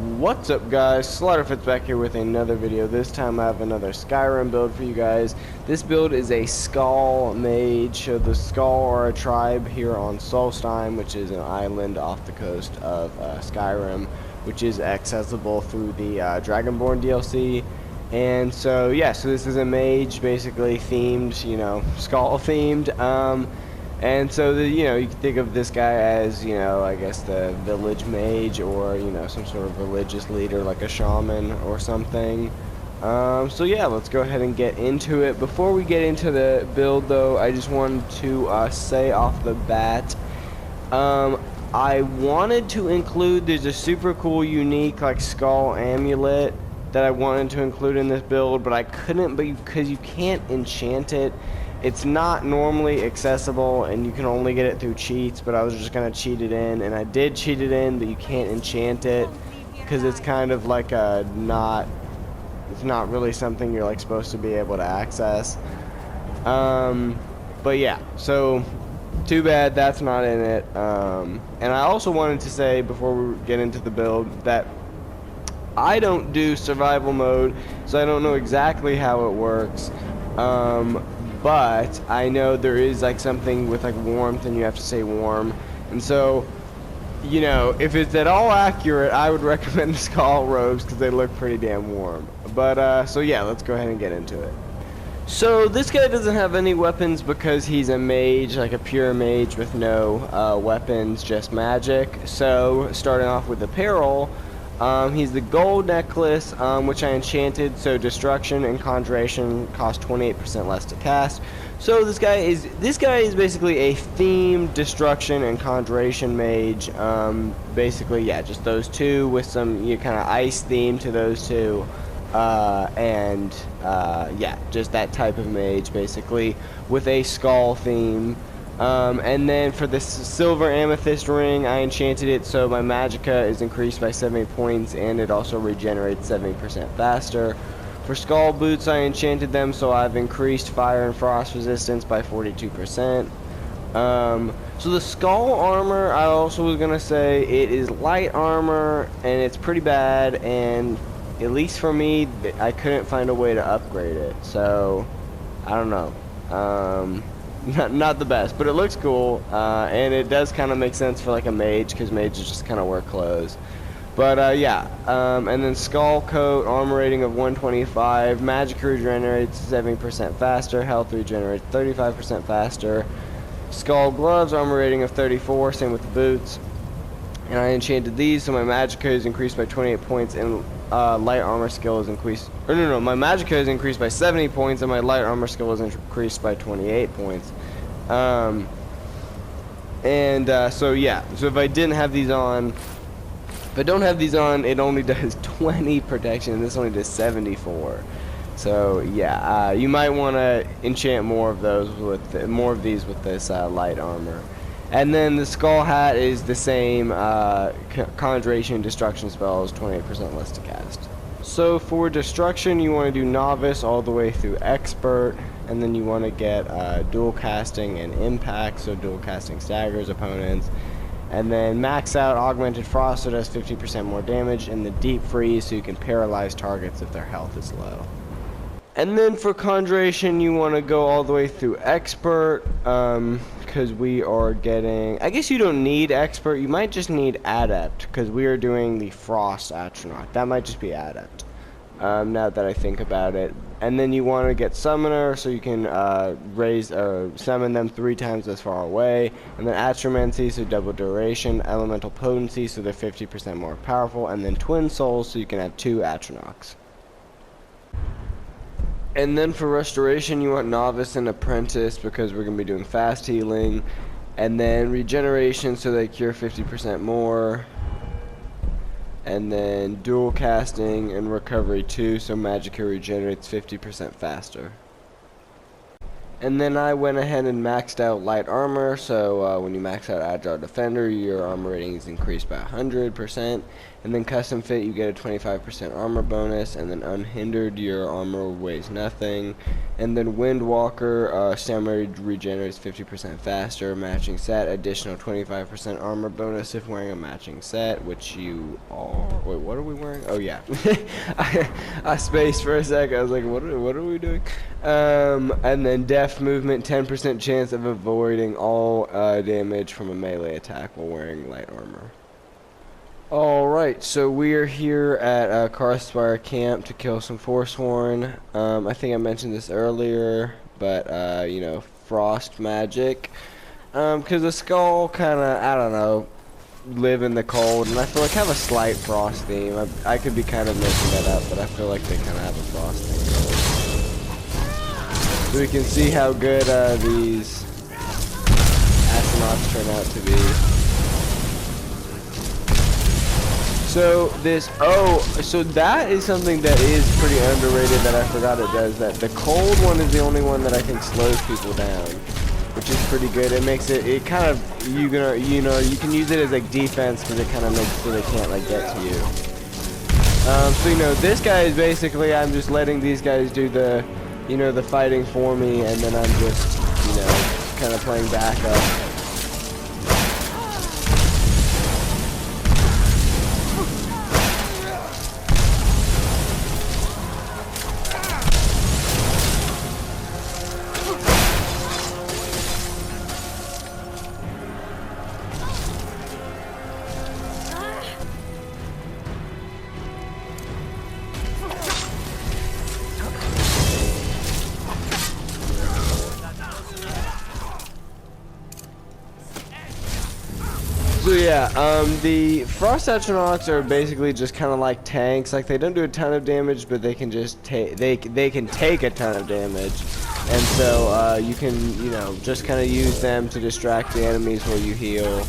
What's up, guys? Slaughterfit's back here with another video. This time I have another Skyrim build for you guys. This build is a Skaal Mage. So the Skaal are a tribe here on Solstheim, which is an island off the coast of Skyrim, which is accessible through the Dragonborn DLC. And so yeah, so this is a mage, basically themed, you know, Skaal themed. And so, you can think of this guy as, I guess the village mage, or, some sort of religious leader like a shaman or something. So yeah, let's go ahead and get into it. Before we get into the build, though, I just wanted to say off the bat, I wanted to include, there's a super cool, unique, like, Skaal amulet that I wanted to include in this build, but I couldn't because you can't enchant it. It's not normally accessible, and you can only get it through cheats, but I was just going to cheat it in, and I did cheat it in, but you can't enchant it, because it's kind of like it's not really something you're, like, supposed to be able to access. But yeah, so, too bad that's not in it. And I also wanted to say, before we get into the build, that I don't do survival mode, so I don't know exactly how it works. But I know there is like something with like warmth, and you have to stay warm. And so, if it's at all accurate, I would recommend the Skaal robes because they look pretty damn warm. But so yeah, let's go ahead and get into it. So this guy doesn't have any weapons because he's a mage, like a pure mage with no weapons, just magic. So starting off with Apparel. He's the gold necklace, which I enchanted, so destruction and conjuration cost 28% less to cast. So this guy is basically a themed destruction and conjuration mage. Basically, yeah, just those two with some kind of ice theme to those two, yeah, just that type of mage basically with a Skaal theme. And then for the silver amethyst ring, I enchanted it so my magicka is increased by 70 points, and it also regenerates 70% faster. For Skaal boots, I enchanted them so I've increased fire and frost resistance by 42%. So the Skaal armor, I also was gonna say, it is light armor, and it's pretty bad, and at least for me, I couldn't find a way to upgrade it, so I don't know. Not the best, but it looks cool, and it does kind of make sense for like a mage, because mages just kind of wear clothes. But yeah, and then Skaal coat, armor rating of 125, magic regenerates 70% faster, health regenerates 35% faster. Skaal gloves, armor rating of 34, same with the boots. And I enchanted these, so my magicka is increased by 28 points, and light armor skill is increased. Or no, my magicka is increased by 70 points, and my light armor skill is increased by 28 points. So yeah, so if I didn't have these on, if I don't have these on, it only does 20 protection, and this only does 74. So yeah, you might want to enchant more of those with more of these with this light armor. And then the Skaal hat is the same, conjuration and destruction spells, 28% less to cast. So for destruction, you want to do novice all the way through expert, and then you want to get dual casting and impact, so dual casting staggers opponents. And then max out augmented frost, so it does 50% more damage, and the deep freeze, so you can paralyze targets if their health is low. And then for conjuration, you want to go all the way through expert, because we are getting, I guess you don't need expert, you might just need adept, because we are doing the frost atronach. That might just be adept, now that I think about it. And then you want to get summoner, so you can summon them 3 times as far away. And then atromancy, so double duration. Elemental potency, so they're 50% more powerful. And then twin souls, so you can have 2 atronachs. And then for restoration, you want novice and apprentice, because we're going to be doing fast healing. And then regeneration, so they cure 50% more. And then dual casting and recovery 2, so magicka regenerates 50% faster. And then I went ahead and maxed out light armor, so when you max out Agile Defender, your armor rating is increased by 100%. And then custom fit, you get a 25% armor bonus, and then unhindered, your armor weighs nothing. And then Windwalker, stamina regenerates 50% faster, matching set, additional 25% armor bonus if wearing a matching set, which you are. Wait, what are we wearing? Oh yeah, I spaced for a sec. I was like, what are we doing? And then deft movement, 10% chance of avoiding all damage from a melee attack while wearing light armor. Alright, so we are here at Karthspire Camp to kill some Forsworn. I think I mentioned this earlier, but, you know, frost magic. Because the Skaal kind of, I don't know, live in the cold, and I feel like I have a slight frost theme. I could be kind of making that up, but I feel like they kind of have a frost theme. So we can see how good these astronauts turn out to be. So so that is something that is pretty underrated that I forgot it does that. The cold one is the only one that I think slows people down, which is pretty good. It makes it kind of, you can use it as like defense because it kind of makes it so they can't like get to you. So you know, this guy is basically, I'm just letting these guys do the, you know, the fighting for me, and then I'm just, you know, kind of playing backup. So yeah, the Frost Astronauts are basically just kind of like tanks. Like, they don't do a ton of damage, but they can just take they can take a ton of damage, and so you can, you know, just kind of use them to distract the enemies while you heal. Which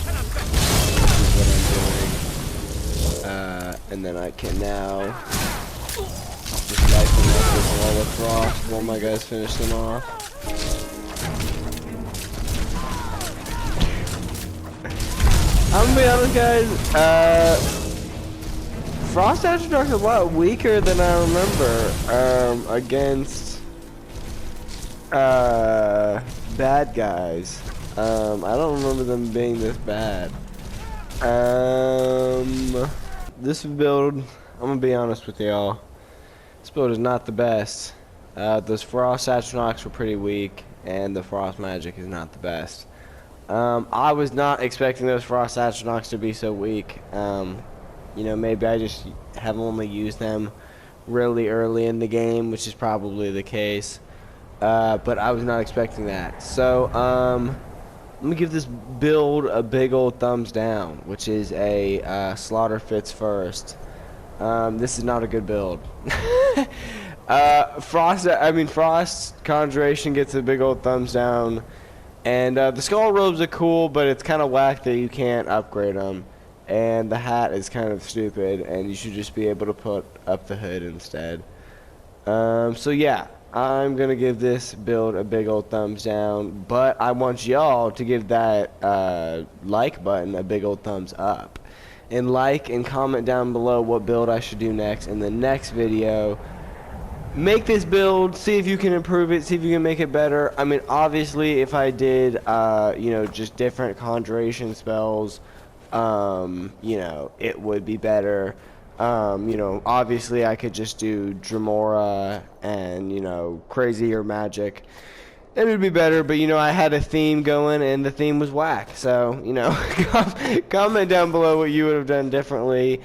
is what I'm doing. And then I can now just light them up with a wall of frost while my guys finish them off. I'm gonna be honest, guys, Frost Astronauts are a lot weaker than I remember, against, bad guys. I don't remember them being this bad. This build, I'm gonna be honest with y'all, this build is not the best. Those Frost Astronauts were pretty weak, and the Frost Magic is not the best. I was not expecting those Frost Astronauts to be so weak. You know, maybe I just have only used them really early in the game, which is probably the case. But I was not expecting that. So, let me give this build a big old thumbs down, which is a Slaughter Fits First. This is not a good build. Frost Conjuration gets a big old thumbs down. And the skull robes are cool, but it's kind of whack that you can't upgrade them. And the hat is kind of stupid, and you should just be able to put up the hood instead. So yeah, I'm going to give this build a big old thumbs down, but I want y'all to give that like button a big old thumbs up. And like and comment down below what build I should do next in the next video. Make this build, see if you can improve it, see if you can make it better. I mean, obviously, if I did, you know, just different conjuration spells, you know, it would be better. You know, obviously, I could just do Dremora and, you know, crazier magic. It would be better, but, you know, I had a theme going, and the theme was whack. So, you know, comment down below what you would have done differently,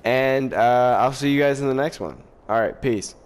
and I'll see you guys in the next one. All right, peace.